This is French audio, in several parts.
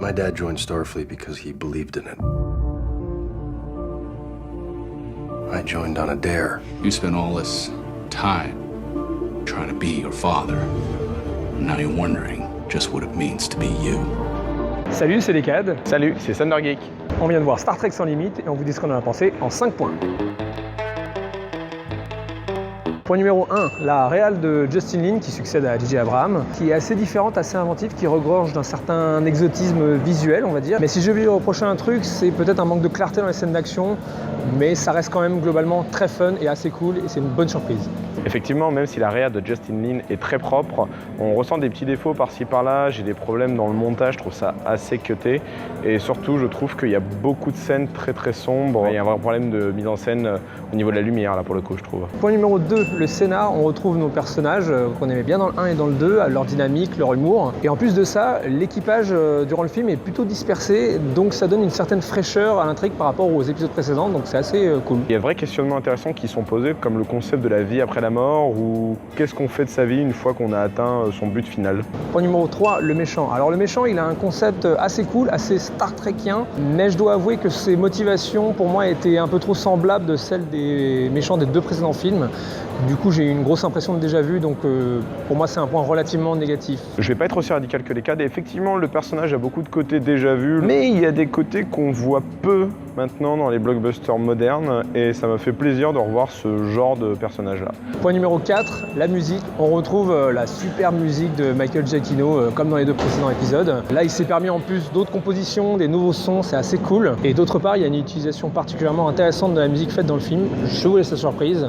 My dad joined Starfleet because he believed in it. I joined on a dare. You spent all this time trying to be your father. And now you're wondering just what it means to be you. Salut, c'est Decade. Salut, c'est Thunder Geek. On vient de voir Star Trek sans limite et on vous dit ce qu'on en a pensé en 5 points. Point numéro 1, la réal de Justin Lin qui succède à J.J. Abrams, qui est assez différente, assez inventive, qui regorge d'un certain exotisme visuel, on va dire. Mais si je vais lui reprocher un truc, c'est peut-être un manque de clarté dans les scènes d'action, mais ça reste quand même globalement très fun et assez cool et c'est une bonne surprise. Effectivement, même si la réal de Justin Lin est très propre, on ressent des petits défauts par-ci par-là, j'ai des problèmes dans le montage, je trouve ça assez cuté. Et surtout, je trouve qu'il y a beaucoup de scènes très très sombres. Il y a un vrai problème de mise en scène au niveau de la lumière, là pour le coup, je trouve. Point numéro 2, le scénar, on retrouve nos personnages qu'on aimait bien dans le 1 et dans le 2, leur dynamique, leur humour. Et en plus de ça, l'équipage durant le film est plutôt dispersé, donc ça donne une certaine fraîcheur à l'intrigue par rapport aux épisodes précédents, donc c'est assez cool. Il y a de vrais questionnements intéressants qui sont posés, comme le concept de la vie après la mort, ou qu'est-ce qu'on fait de sa vie une fois qu'on a atteint son but final. Point numéro 3, le méchant. Alors le méchant, il a un concept assez cool, assez Star Trekien, mais je dois avouer que ses motivations, pour moi, étaient un peu trop semblables de celles des méchants des 2 précédents films. Du coup, j'ai eu une grosse impression de déjà vu, donc pour moi, c'est un point relativement négatif. Je vais pas être aussi radical que les cadres. Effectivement, le personnage a beaucoup de côtés déjà vus, mais il y a des côtés qu'on voit peu maintenant dans les blockbusters modernes, et ça m'a fait plaisir de revoir ce genre de personnage-là. Point numéro 4, la musique. On retrouve la super musique de Michael Giacchino, comme dans les 2 précédents épisodes. Là, il s'est permis en plus d'autres compositions, des nouveaux sons, c'est assez cool. Et d'autre part, il y a une utilisation particulièrement intéressante de la musique faite dans le film. Je vous laisse la surprise,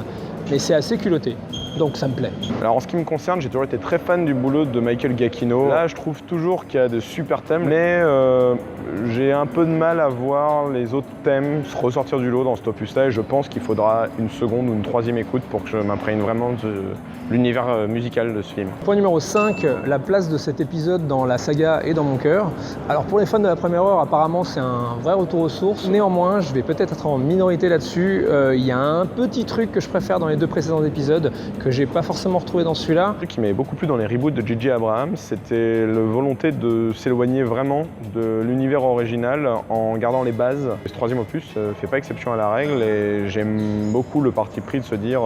mais c'est assez culotté. Donc ça me plaît. Alors en ce qui me concerne, j'ai toujours été très fan du boulot de Michael Giacchino. Là, je trouve toujours qu'il y a de super thèmes, mais j'ai un peu de mal à voir les autres thèmes se ressortir du lot dans cet opus-là, et je pense qu'il faudra une seconde ou une 3e écoute pour que je m'imprègne vraiment de l'univers musical de ce film. Point numéro 5, la place de cet épisode dans la saga et dans mon cœur. Alors pour les fans de la première heure, apparemment c'est un vrai retour aux sources. Néanmoins, je vais peut-être être en minorité là-dessus. Il y a un petit truc que je préfère dans les 2 précédents épisodes, que j'ai pas forcément retrouvé dans celui-là. Un truc qui m'avait beaucoup plu dans les reboots de J.J. Abrams, c'était la volonté de s'éloigner vraiment de l'univers original en gardant les bases. Ce 3e opus fait pas exception à la règle, et j'aime beaucoup le parti pris de se dire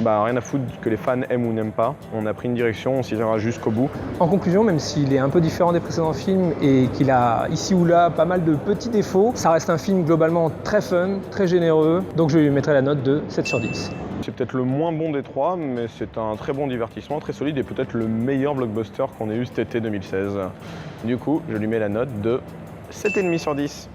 rien à foutre que les fans aiment ou n'aiment pas. On a pris une direction, on s'y ira jusqu'au bout. En conclusion, même s'il est un peu différent des précédents films et qu'il a ici ou là pas mal de petits défauts, ça reste un film globalement très fun, très généreux, donc je lui mettrai la note de 7 sur 10. C'est peut-être le moins bon des 3, mais c'est un très bon divertissement, très solide, et peut-être le meilleur blockbuster qu'on ait eu cet été 2016. Du coup, je lui mets la note de 7,5 sur 10.